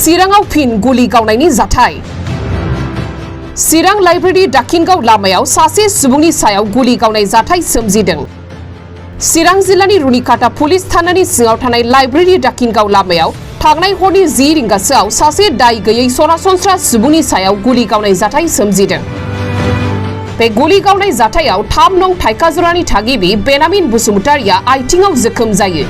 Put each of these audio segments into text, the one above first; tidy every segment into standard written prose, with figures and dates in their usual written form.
चिराङाव फिन गुलि गावनायनि जाथाय चिरां लाइब्रेरी दाखिनगाव लामायाव सासे सुबुंनि सायाव गुलि गावनाय जाथाय सोमजिदों। चिरां जिल्लानि रुनिकाटा पुलिस थानानि सिङाव थानाय लाइब्रेरी दाखिनगाव लामायाव थांनाय हरनि 10 रिंगासोआव सासे दाय गैयै सरासनस्रा सुबुंनि सायाव गुलि गावनाय जाथाय सोमजिदों। बे गुलि गावनाय जाथायाव 3 नं थाइकाजरानि थागिबि बेनामिन बसुमतारिया आथिङाव जोखोम जायो।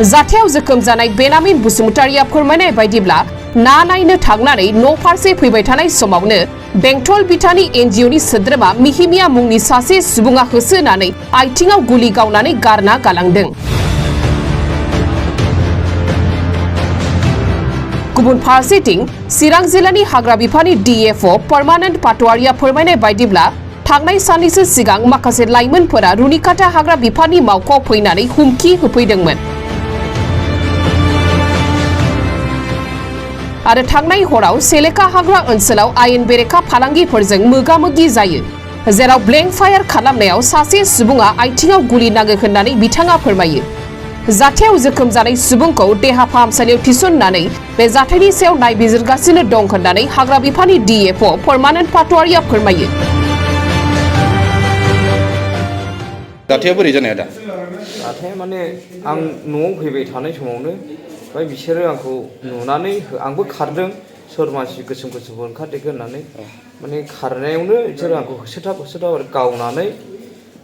जाथायाव जोखोम जानाय बेनामिन बसुमतारिया फोरमायनाय बायदिब्ला ना नायनो थांनानै न' फारसे फैबाय थानाय समावनो बेंटल बिटानि एनजिअनि सोद्रोमा मिहिमिया मुंनि सासे सुबुङा होसोनानै आथिङाव गुलि गावनानै गारना गालांदों। गुबुन फारसेथिं चिरां जिल्लानि हाग्रा बिफाननि DFO परमानेन्ट पाटवारिया फोरमायनाय बायदिब्ला थांनाय साननैसो सिगां माखासे लाइमोनफोरा रुनिकाटा हाग्रा बिफाननि मावख'आव फैनानै हुमखि होफैदोंमोन आरो थांनाय हराव सेलेका हाग्रा ओनसोलाव आयेन बेरेखा फालांगिफोरजों मोगा-मोगि जायो, जेराव ब्लेंक फायार खालामनायाव सासे सुबुङा आथिङाव गुलि नाङो होननानै बिथाङा फोरमायो। जाथायाव जोखोम जानाय सुबुंखौ देहा फाहामसालियाव थिसननानै बे जाथायनि सायाव नायबिजिरगासिनो दं होननानै हाग्रा बिफाननि DFO परमानेन्ट पाटवारिया फोरमायो। जाथाया बोरै जानाय दा? जाथाया माने आं न'आव फैबाय थानाय समावनो ओमफ्राय बिसोरो आंखौ नुनानै आंबो खारदों, सोर मानसि गोसोम गोसोम ओंखारदेरखो होननानै माने खारनायावनो बिसोरो आंखौ होसोथाब गावनानै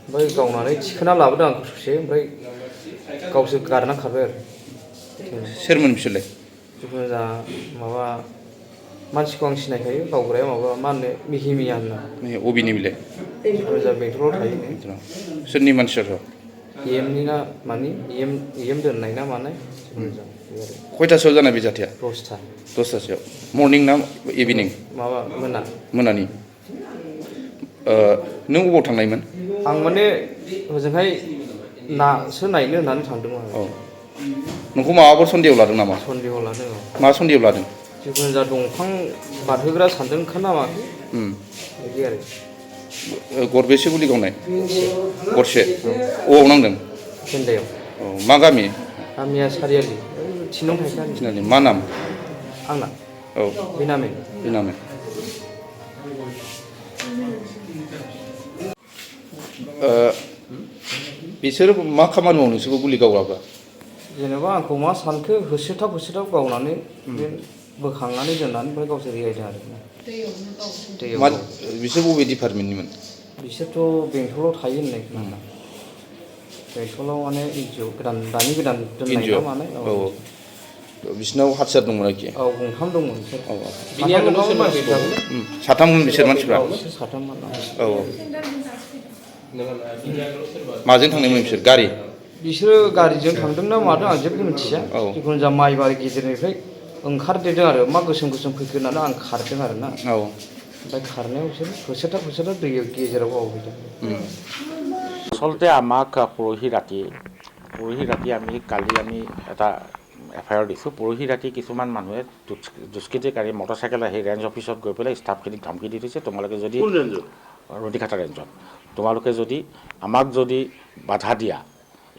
ओमफ्राय गावनानै थिखोना लाबोदों आंखौ ससे, ओमफ्राय गावसोर गारना खारबाय आरो। सोरमोन बिसोरलाय? जिखुनु जा माबा मानसिखौ आं सिनायखायो, गावग्राया माबा मा होनो मिहिमिया होनना। अबेनि बिलाय? जिखुनु जा बेंटलाव थायो। सोरनि मानसिफोर? EMनि ना मानि EM दोननाय ना मानाय। खयथासोआव जानाय बे जाथाया? 10थासोआव। मर्निं ना इभिनिं? माबा मोनानि। नों अबाव थांनायमोन? आं माने हजोंहाय नासो नायनो होननानै थांदोंमोन। औ। नोंखौ माबाफोर सन्देह लादों नामा? सन्देह लादों। मा सन्देह लादों? जिखुनु जा दंफां बारहोग्रा सानदों ओंखारना माखै बिदि आरो। गरबेसे गुलि गावनाय? गरसे। अबाव नांदों? फेन्दायाव। औ। मा गामि? गामिया सारियालि, 3 नं थाइखानि। मा नाम? आंना? औ। बेनामिन। बिसोरो मा खामानि मावो नोंसोरखौ गुलि गावग्राफ्रा? जेनेबा आंखौ मा सानखो होसोथाब गावनानै बोखांनानै दोननानै ओमफ्राय गावसोर रिहायदों आरो। दैयाव। बिसोर बबे डिपार्टमेन्टनिमोन? बिसोरथ' बेंटलाव थायो होननाय खोनादों। बेंटलाव माने NGO दानि गोदान दोननाय ना मानाय। औ। बिसिनाव हाथियार दंमोन आरोखि? औ, 3 दंमोन बिसोर। औ। बिनि आगोलाव सोर मानसिफोर? 3मोन बिसोर मानसिफ्रा? औ, बिसोर 3मोन। औ। माजों थांनायमोन बिसोर? गारि? बिसोरो गारिजों थांदों ना मादों आं जेबो मिथिया। जिखुनु जा माइबारि गेजेरनिफ्राय ओंखारदेरदों आरो मा गोसोम फैखो होननानै आं खारदों आरो ना। औ। ओमफ्राय खारनायाव बिसोर होसोथाब दै गेजेराव गावहैदों। আচলতে আমাক পৰহি ৰাতি আমি কালি এটা FIR দিছোঁ। পৰহি ৰাতি কিছুমান মানুহে দুষ্কৃতিকাৰী মটৰচাইকেল আহি ৰেঞ্জ অফিচত গৈ পেলাই ষ্টাফখিনিক ধমকি দি থৈছে, তোমালোকে যদি ৰুনিকাটা ৰেঞ্জত তোমালোকে যদি আমাক যদি বাধা দিয়া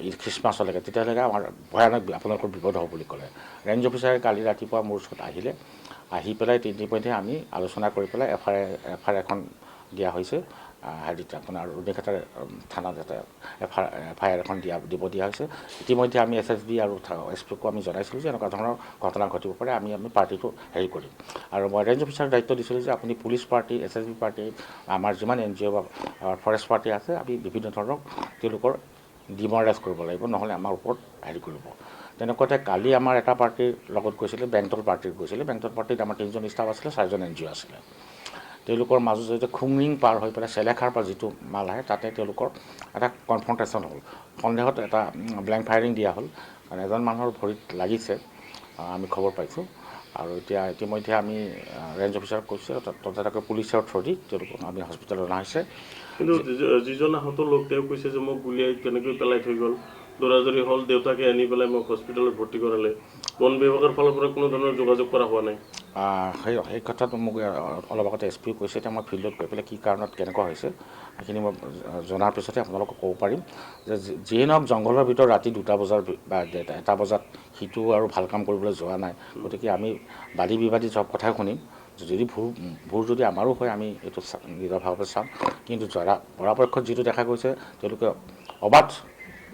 এই খ্ৰীষ্টমাছলৈকে, তেতিয়াহ'লে আমাৰ ভয়ানক আপোনালোকৰ বিপদ হ'ব বুলি ক'লে। ৰেঞ্জ অফিচাৰে কালি ৰাতিপুৱা মোৰ ওচৰত আহি পেলাই ইতিমধ্যে আমি আলোচনা কৰি পেলাই FIR এখন দিয়া হৈছে। হেৰিত আপোনাৰ ৰুনিকাটাৰ থানাত এটা FIR এখন দিব দিয়া হৈছে। ইতিমধ্যে আমি SSB আৰু SPকো আমি জনাইছিলোঁ যে এনেকুৱা ধৰণৰ ঘটনা ঘটিব পাৰে, আমি পাৰ্টিটো হেৰি কৰিম। আৰু মই ৰেঞ্জ অফিচাৰক দায়িত্ব দিছিলোঁ যে আপুনি পুলিচ পাৰ্টি, SSB পাৰ্টি, আমাৰ যিমান NGO বা ফৰেষ্ট পাৰ্টি আছে, আমি বিভিন্ন ধৰণৰ তেওঁলোকৰ ডিমৰালাইজ কৰিব লাগিব, নহ'লে আমাৰ ওপৰত হেৰি কৰিব। তেনেকুৱাতে কালি আমাৰ এটা পাৰ্টিৰ লগত গৈছিলে, বেংটল পাৰ্টিত গৈছিলে। বেংটল পাৰ্টিত আমাৰ 3জন ষ্টাফ আছিলে, 4জন NGO আছিলে। তেওঁলোকৰ মাজত যেতিয়া খুংৰিং পাৰ হৈ পেলাই চেলেখাৰ পৰা যিটো মাল আহে, তাতে তেওঁলোকৰ এটা কনফ্ৰণ্টেশ্যন হ'ল। সন্দেহত এটা ব্লেংক ফায়াৰিং দিয়া হ'ল। কাৰণ এজন মানুহৰ ভৰিত লাগিছে, আমি খবৰ পাইছোঁ। আৰু ইতিমধ্যে আমি ৰেঞ্জ অফিচাৰক কৈছোঁ, তথাপিও পুলিচৰ থ্ৰুদি তেওঁলোকক আমি হস্পিটেলত অনা হৈছে। কিন্তু যিজন আহত লোক তেওঁ কৈছে যে মোক গুলিয়াই তেনেকৈ পেলাই থৈ গ'ল, দৌৰাদৌৰি হ'ল, দেউতাকে আনি পেলাই মোক হস্পিটেলত ভৰ্তি কৰালে। বন বিভাগৰ ফালৰ পৰা কোনো ধৰণৰ যোগাযোগ কৰা হোৱা নাই। সেই কথাটো মোক অলপ আগতে এছ পিও কৈছে। এতিয়া মই ফিল্ডত গৈ পেলাই কি কাৰণত কেনেকুৱা হৈছে সেইখিনি মই জনাৰ পিছতে আপোনালোকক ক'ব পাৰিম যে যিয়ে নহওক জংঘলৰ ভিতৰত ৰাতি 2টা বজাৰ বা 1টা বজাত সিটো আৰু ভাল কাম কৰিবলৈ যোৱা নাই। গতিকে আমি বাদী বিবাদী চব কথাই শুনিম। যদি ভুল যদি আমাৰো হয় আমি এইটো নিৰভাৱে চাম। কিন্তু পৰাপক্ষত যিটো দেখা গৈছে তেওঁলোকে অবাধ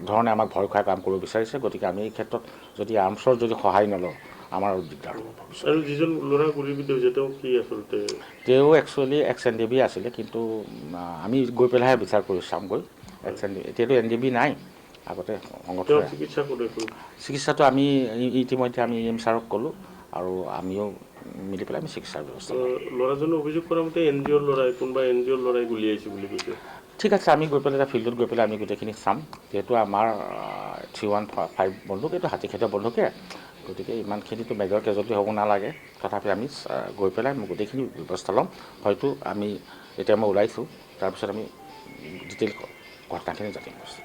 ধৰণে আমাক ভয় খুৱাই কাম কৰিব বিচাৰিছে। গতিকে আমি এই ক্ষেত্ৰত যদি আৰ্মছৰ যদি সহায় নলওঁ আমাৰ দিগদাৰ হ'ব। আৰু যিজন ল'ৰা গুলীবিদ্ধ হৈছে তেওঁ কি আচলতে? তেওঁ একচুৱেলি XNDB আছিলে, কিন্তু আমি গৈ পেলাইহে বিচাৰ কৰি চামগৈ। এতিয়াতো NDB নাই, আগতে সংগঠন চিকিৎসাটো আমি ইতিমধ্যে আমি EM ছাৰক ক'লোঁ আৰু আমিও মিলি পেলাই আমি চিকিৎসাৰ ব্যৱস্থা ল'ৰাজনে অভিযোগ কৰা মতে NGOৰ ল'ৰাই কোনোবা NGOৰ ল'ৰাই গুলিয়াইছে বুলি কৈছে। ঠিক আছে, আমি গৈ পেলাই ফিল্ডত গৈ পেলাই আমি গোটেইখিনি চাম। যিহেতু আমাৰ 315 বন্দুক, এইটো হাতীখেতীয়া বন্দুকে, গতিকে ইমানখিনিতো মেজৰ কেজুৱেলিটি হ'ব নালাগে। তথাপি আমি গৈ পেলাই আমি গোটেইখিনি ব্যৱস্থা ল'ম। হয়তো আমি এতিয়া মই ওলাইছোঁ, তাৰপিছত আমি ডিটেইল ঘটনাখিনি জানিম।